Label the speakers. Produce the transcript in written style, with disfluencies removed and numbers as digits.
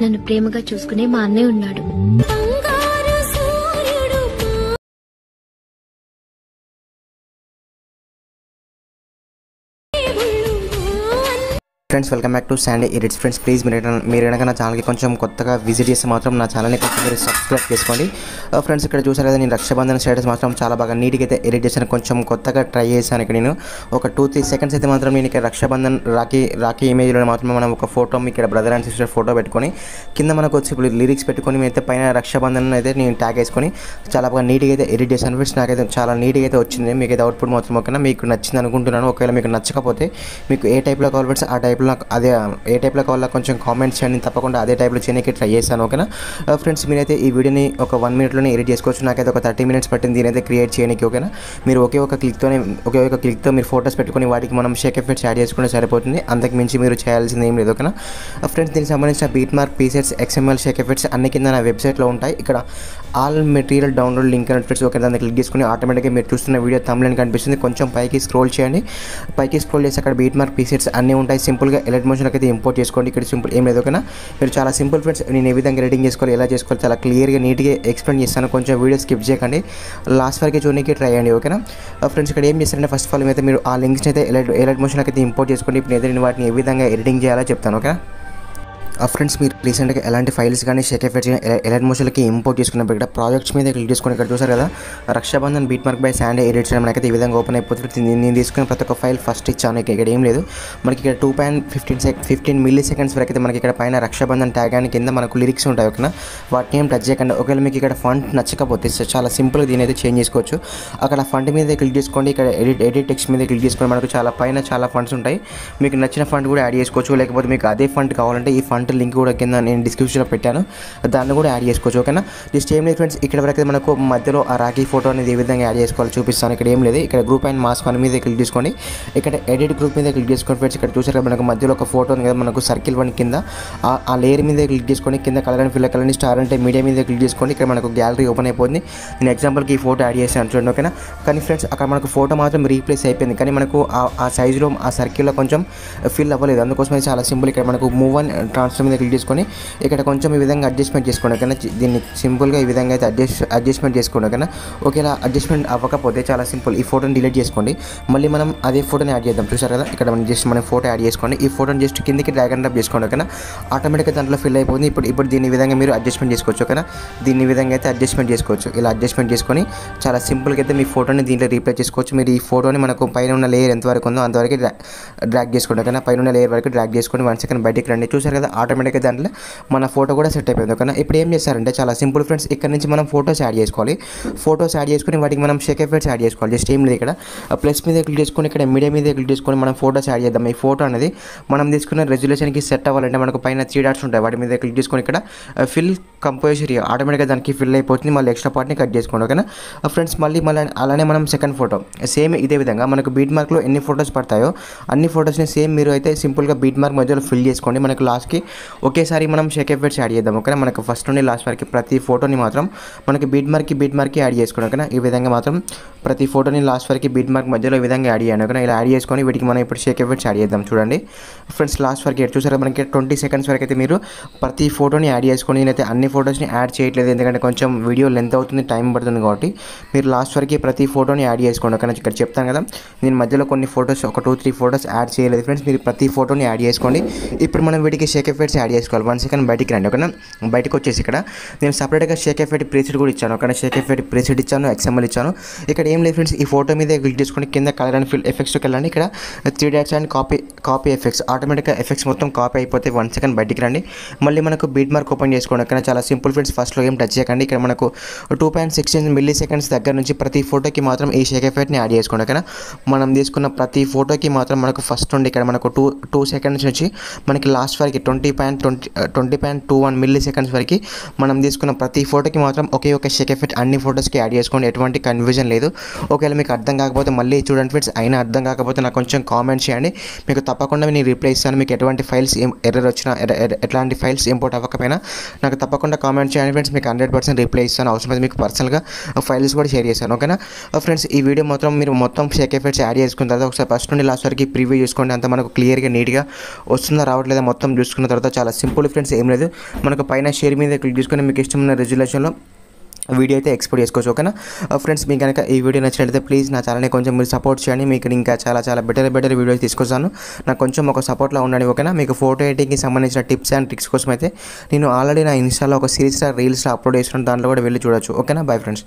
Speaker 1: నన్ను ప్రేమగా చూసుకునే మా అన్నయ్య ఉన్నాడు.
Speaker 2: Friends welcome back to Sandy edits. Friends please మీరు కనుక నా ఛానల్కి కొంచెం కొత్తగా విజిట్ చేస్తే మాత్రం నా ఛానల్ని కొంచెం మీరు సబ్స్క్రైబ్ చేసుకోండి. ఫ్రెండ్స్ ఇక్కడ చూసారు కదా, నేను రక్షాబంధన్ స్టేటస్ మాత్రం చాలా బాగా నీట్గా అయితే ఎడిట్ చేశాను. కొంచెం కొత్తగా ట్రై చేశాను. ఇక్కడ నేను ఒక 2-3 సెకండ్స్ అయితే మాత్రం నేను ఇక్కడ రక్షాబంధన్ రాఖీ ఇమేజ్లో మాత్రం మనం ఒక ఫోటో ఇక్కడ బ్రదర్ అండ్ సిస్టర్ ఫోటో పెట్టుకొని కింద మనకు వచ్చి ఇప్పుడు లిరిక్స్ పెట్టుకొని అయితే పైన రక్షాబంధన్ అయితే నేను ట్యాగ్ వేసుకొని చాలా బాగా నీట్గా అయితే ఎడిట్ చేశాను. ఫ్రెండ్స్ నాకైతే చాలా నీట్గా అయితే వచ్చింది. మీకు అయితే అవుట్పుట్ మాత్రం ఓకేనా, మీకు నచ్చింది అనుకుంటున్నాను. ఒకవేళ మీకు నచ్చకపోతే మీకు ఏ టైప్లో కావాలి ఫ్రెండ్స్ ఆ టైప్లో అదే ఏ టైప్లో కావాలో కొంచెం కామెంట్స్ చేయండి. తప్పకుండా అదే టైప్లో చేయడానికి ట్రై చేస్తాను. ఓకేనా ఫ్రెండ్స్, మీరైతే ఈ వీడియోని ఒక 1 minute ఎడిట్ చేసుకోవచ్చు. నాకైతే ఒక 30 minutes పట్టింది దీనైతే క్రియేట్ చేయడానికి. ఓకేనా, మీరు ఒకే ఒక క్లిక్తో మీరు ఫోటోస్ పెట్టుకొని వాటికి మనం షేక్ ఎఫెక్ట్స్ యాడ్ చేసుకుంటే సరిపోతుంది. అంతకు మించి మీరు చేయాల్సింది ఏం లేదు. ఓకేనా ఫ్రెండ్స్, దీనికి సంబంధించిన beat mark, presets, XML Sheikh effects అన్ని కింద నా వెబ్సైట్లో ఉంటాయి. ఇక్కడ ఆల్ మెటీరియల్ డౌన్లోడ్ లింక్ అని ఫ్రెండ్స్. ఓకే, దాన్ని క్లిక్ చేసుకుని ఆటోమేటిక్గా మీరు చూస్తున్న వీడియో థంబ్నెయిల్ కనిపిస్తుంది. కొంచెం పైకి స్క్రోల్ చేయండి. పైకి స్క్రోల్ చేసి అక్కడ బీట్ మార్క్, ప్రీసెట్స్ అన్నీ ఉంటాయి. సింపుల్గా ఎలైట్ మోషన్కి అయితే ఇంపోర్ట్ చేసుకోండి. ఇక్కడ సింపుల్ ఏం లేదు. ఓకేనా, మీరు చాలా సింపుల్ ఫ్రెండ్స్. నేను ఏ విధంగా ఎడిటింగ్ చేసుకోవాలి, ఎలా చేసుకోవాలి చాలా క్లియర్గా నీట్గా ఎక్స్ప్లెయిన్ చేస్తాను. కొంచెం వీడియో స్కిప్ చేయకండి, లాస్ట్ వరకు చూడడానికి ట్రై చేయండి. ఓకేనా ఫ్రెండ్స్, ఇక్కడ ఏం చేస్తారంటే ఫస్ట్ ఆఫ్ ఆల్ అయితే మీరు ఆ లింక్స్ని అయితే ఎలైట్ మోషన్కి అయితే ఇంపోర్ట్ చేసుకోండి. ఇప్పుడు నేను వాటిని ఏ విధంగా ఎడిటింగ్ చేయాలో చెప్తాను. ఓకేనా ఫ్రెండ్స్, మీరు రీసెంట్గా ఎలాంటి ఫైల్స్ కానీ షేక్ ఎఫెక్ట్స్ కానీ ఎలైట్ మోషన్కి ఇంపోర్ట్ చేసుకున్నప్పుడు ఇక్కడ ప్రాజెక్ట్స్ మీద క్లిక్ చేసుకుని ఇక్కడ చూసారు కదా, Raksha Bandhan beat mark by Sandy edits మనకైతే ఈ విధంగా ఓపెన్ అయిపోతుంది. నేను తీసుకున్న ప్రతి ఒక్క ఫైల్ ఫస్ట్ ఇచ్చాను. ఇక్కడ ఏం లేదు, మనకి ఇక్కడ 2.15 milliseconds వరకు అయితే మనకి ఇక్కడ పైన రక్షాబంధన్ ట్యాగ్ అని కింద మనకు లిరిక్స్ ఉంటాయి. ఓకేనా, వాటిని ఏం టచ్ చేయకండి. ఒకవేళ మీకు ఇక్కడ ఫంట్ నచ్చకపోతే చాలా సింపుల్గా దీని అయితే చేంజ్ చేసుకోవచ్చు. అక్కడ ఫంట్ మీద క్లిక్ చేసుకోండి. ఇక్కడ ఎడిట్ టెక్స్ట్ మీద క్లిక్ చేసుకొని మనకు చాలా ఫంట్స్ ఉంటాయి. మీకు నచ్చిన ఫంట్ కూడా యాడ్ చేసుకోవచ్చు. లేకపోతే మీకు అదే ఫంట్ కావాలంటే ఈ ఫంట్ లింక్ కూడా కింద నేను డిస్క్రిప్షన్లో పెట్టాను, దాన్ని కూడా యాడ్ చేసుకోవచ్చు. ఓకేనా, జస్ట్ ఏం లేదు ఫ్రెండ్స్, ఇక్కడ వరకు మనకు మధ్యలో ఆ రాఖీ ఫోటో అనేది ఏ విధంగా యాడ్ చేసుకోవాలో చూపిస్తాను. ఇక్కడ ఏం లేదు, ఇక్కడ గ్రూప్ అండ్ మాస్క్ అని మీద క్లిక్ చేసుకోండి. ఇక్కడ ఎడిట్ గ్రూప్ మీద క్లిక్ చేసుకోండి ఫ్రెండ్స్. ఇక్కడ చూసారు మనకు మధ్యలో ఒక ఫోటో ఉంది కదా, మనకు సర్కిల్ 1 కింద ఆ లేయర్ మీద క్లిక్ చేసుకొని కింద కలర్ అండ్ ఫిల్ కలర్ని స్టార్ అంటే మీడియా మీద క్లిక్ చేసుకోండి. ఇక్కడ మనకు గ్యాలరీ ఓపెన్ అయిపోతుంది. నేను ఎగ్జాంపుల్కి ఈ ఫోటో యాడ్ చేశాను చూడండి. ఓకేనా, కానీ ఫ్రెండ్స్ అక్కడ మనకు ఫోటో మాత్రం రీప్లేస్ అయిపోయింది, కానీ మనకు ఆ సైజులో ఆ సర్కిల్లో కొంచెం ఫిల్ అవ్వలేదు. అందుకోసమే చాలా సింపుల్. ఇక్కడ మనకు మూవ్ అండ్ ట్రాన్స్ఫర్ మీద క్లిక్ చేసుకొని ఇక్కడ కొంచెం ఈ విధంగా అడ్జస్ట్మెంట్ చేసుకోండి. ఓకేనా, దీన్ని సింపుల్గా ఈ విధంగా అయితే అడ్జస్ట్మెంట్ చేసుకోండి. ఓకేనా, ఒకేలా అడ్జస్ట్మెంట్ అవ్వకపోతే చాలా సింపుల్, ఈ ఫోటోని డిలీట్ చేసుకోండి. మళ్ళీ మనం అదే ఫోటోని యాడ్ చేద్దాం. చూసారు కదా, ఇక్కడ మనం ఫోటో యాడ్ చేసుకోండి. ఈ ఫోటోని జస్ట్ కిందకి డ్రాగ్ అండ్ డ్రాప్ చేసుకోండి. ఓకేనా, ఆటోమేటిక్గా దాంట్లో ఫిల్ అయిపోతుంది. ఇప్పుడు దీని విధంగా మీరు అడ్జస్ట్మెంట్ చేసుకోవచ్చు. ఓకేనా, దీని విధంగా అయితే అడ్జస్ట్మెంట్ చేసుకోవచ్చు. ఇలా అడ్జస్ట్మెంట్ చేసుకొని చాలా సింపుల్గా అయితే మీ ఫోటోని దీంట్లో రీప్లేస్ చేసుకోవచ్చు. మీరు ఈ ఫోటోని మనకు పైన ఉన్న లేయర్ ఎంతవరకు ఉందో అంతవరకు డ్రాగ్ చేసుకోండి. ఓకేనా, పైన ఉన్న లేయర్ వరకు డ్రాగ్ చేసుకొని 1 second బయటికి రండి. చూసారు కదా, ఆటోమేటిక్గా దాంట్లో మన ఫోటో కూడా సెట్ అయిపోయింది. ఓకేనా, ఇప్పుడు ఏం చేస్తారంటే చాలా సింపుల్ ఫ్రెండ్స్, ఇక్కడ నుంచి మనం ఫోటోస్ యాడ్ చేసుకోవాలి. ఫోటోస్ యాడ్ చేసుకొని వాటికి మనం షేక్ ఎఫెక్ట్స్ యాడ్ చేసుకోవాలి. జస్ట్ ఏం లేదు, ఇక్కడ ప్లస్ మీద క్లిక్ చేసుకొని ఇక్కడ మీడియా మీద క్లిక్ చేసుకొని మనం ఫోటోస్ యాడ్ చేద్దాం. ఈ ఫోటో అనేది మనం తీసుకున్న రెజల్యూషన్కి సెట్ అవ్వాలంటే మనకు పైన 3 dots ఉంటాయి, వాటి మీద క్లిక్ చేసుకొని ఇక్కడ ఫిల్ కంపోజిషన్ ఆటోమేటిక్గా దానికి ఫిల్ అయిపోతుంది. మళ్ళీ ఎక్స్ట్రా పార్ట్ని కట్ చేసుకోండి. ఓకేనా ఫ్రెండ్స్, మళ్ళీ అలానే మనం సెకండ్ ఫోటో సేమ్ ఇదే విధంగా మనకు బీట్ మార్క్లో ఎన్ని ఫోటోస్ పడతాయో అన్ని ఫోటోస్ని సేమ్ మీరు అయితే సింపుల్గా బీట్ మార్క్ మధ్యలో ఫిల్ చేసుకోండి. మనకు లాస్ట్కి ఒకేసారి మనం షేక్ ఎఫెక్ట్స్ యాడ్ చేద్దాం. ఓకేనా, మనకు ఫస్ట్ నుండి లాస్ట్ వరకు ప్రతి ఫోటోని మాత్రం మనకి బీట్ మార్క్కి యాడ్ చేసుకోండి. ఓకేనా, ఈ విధంగా మాత్రం ప్రతి ఫోటోని లాస్ట్ వరకు బీట్ మార్క్ మధ్యలో ఈ విధంగా యాడ్ చేయండి. ఓకేనా, ఇలా యాడ్ చేసుకొని వీటికి మనం ఇప్పుడు షేక్ ఎఫెక్ట్స్ యాడ్ చేద్దాం. చూడండి ఫ్రెండ్స్, లాస్ట్ వరకు చూసారా మనకి 20 seconds వరకు అయితే మీరు ప్రతి ఫోటోని యాడ్ చేసుకొని, నేనైతే అన్ని ఫోటోస్ని యాడ్ చేయట్లేదు ఎందుకంటే కొంచెం వీడియో లెంత్ అవుతుంది, టైం పడుతుంది కాబట్టి మీరు లాస్ట్ వరకు ప్రతి ఫోటోని యాడ్ చేసుకోండి. ఓకేనా, ఇక్కడ చెప్తాను కదా, నేను మధ్యలో కొన్ని ఫోటోస్ ఒక 2-3 photos యాడ్ చేయలేదు ఫ్రెండ్స్. మీరు ప్రతి ఫోటోని యాడ్ చేసుకోండి. ఇప్పుడు మనం వీటికి షేక్ ఎఫెక్ట్స్ యాడ్ చేసుకోవాలి. 1 second బయటికి రండి. ఓకేనా, బయటకు వచ్చేసి ఇక్కడ నేను సపరేట్గా షేక్ ఎఫెక్ట్ ప్రీసెట్ కూడా ఇచ్చాను. అక్కడ షేక్ ఎఫెక్ట్ ప్రీసెట్ ఇచ్చాను, XML ఇచ్చాను. ఇక్కడ ఏం లేదు ఫ్రెండ్స్, ఈ ఫోటో మీద క్లిక్ చేసుకొని కింద కలర్ అండ్ ఫిల్ ఎఫెక్ట్స్కి వెళ్ళండి. ఇక్కడ 3 dots అండ్ కాపీ ఎఫెక్ట్స్ ఆటోమేటిక్గా ఎఫెక్ట్స్ మొత్తం కాపీ అయిపోతే 1 second బయటికి రండి. మళ్ళీ మనకు బీట్ మార్క్ ఓపెన్ చేసుకోండి. ఇక్కడ చాలా సింపుల్ ఫ్రెండ్స్, ఫస్ట్లో ఏం టచ్ చేయకండి. ఇక్కడ మనకు 2.16 milliseconds దగ్గర నుంచి ప్రతి ఫోటోకి మాత్రం ఈ షేక్ ఎఫెక్ట్ని యాడ్ చేసుకోండి. ఓకేనా, మనం తీసుకున్న ప్రతి ఫోటోకి మాత్రం మనకు ఫస్ట్ నుండి ఇక్కడ మనకు 2 seconds నుంచి మనకి లాస్ట్ వరకు 20.21 milliseconds వరకు మనం తీసుకున్న ప్రతి ఫోటోకి మాత్రం ఒకే ఒక షేక్ ఎఫెక్ట్ అన్ని ఫోటోస్కి యాడ్ చేసుకోండి. ఎటువంటి కన్ఫ్యూజన్ లేదు. ఒకవేళ మీకు అర్థం కాకపోతే మళ్ళీ చూడండి ఫ్రెండ్స్, అయినా అర్థం కాకపోతే నాకు కొంచెం కామెంట్ చేయండి, మీకు తప్పకుండా నేను రిప్లై ఇస్తాను. మీకు ఎటువంటి ఫైల్స్ ఎర్రర్ వచ్చినా ఎట్లాంటి ఫైల్స్ ఇంపోర్ట్ అవ్వకపోయినా నాకు తప్పకుండా కామెంట్ చేయండి ఫ్రెండ్స్, మీకు 100% రిప్లై ఇస్తాను. అవసరమైతే మీకు పర్సనల్గా ఫైల్స్ కూడా షేర్ చేస్తాను. ఓకేనా ఫ్రెండ్స్, ఈ వీడియో మాత్రం మీరు మొత్తం షేక్ ఎఫెక్ట్స్ యాడ్ చేసుకున్న తర్వాత ఒకసారి ఫస్ట్ నుండి లాస్ట్ వరకు ప్రివ్యూ చేసుకోండి. అంత మనకు క్లియర్గా నీట్గా వస్తుందా రావట్లేదా మొత్తం చూసుకున్న తర్వాత తర్వాత చాలా సింపుల్ ఫ్రెండ్స్, ఏం లేదు, మనకు పైన షేర్ మీద క్లిక్ చేసుకొని మీకు ఇష్టమైన రెజల్యూషన్లో వీడియో అయితే ఎక్స్పోర్ట్ చేసుకోవచ్చు. ఓకేనా ఫ్రెండ్స్, మీకు కనుక ఈ వీడియో నచ్చినట్లయితే ప్లీజ్ నా ఛానల్ని కొంచెం మీరు సపోర్ట్ చేయండి. మీకు ఇంకా చాలా బెటర్ వీడియోస్ తీసుకొస్తాను. నాకు కొంచెం ఒక సపోర్ట్లో ఉండండి. ఓకేనా, మీకు ఫోటో ఎడిటింగ్కి సంబంధించిన టిప్స్ అండ్ ట్రిక్స్ కోసం అయితే నేను ఆల్రెడీ నా ఇన్స్టాలో ఒక సిరీస్లో రీల్స్లో అప్లోడ్ చేస్తున్నాను, దాంట్లో కూడా వెళ్ళి చూడొచ్చు. ఓకేనా, బై ఫ్రెండ్స్.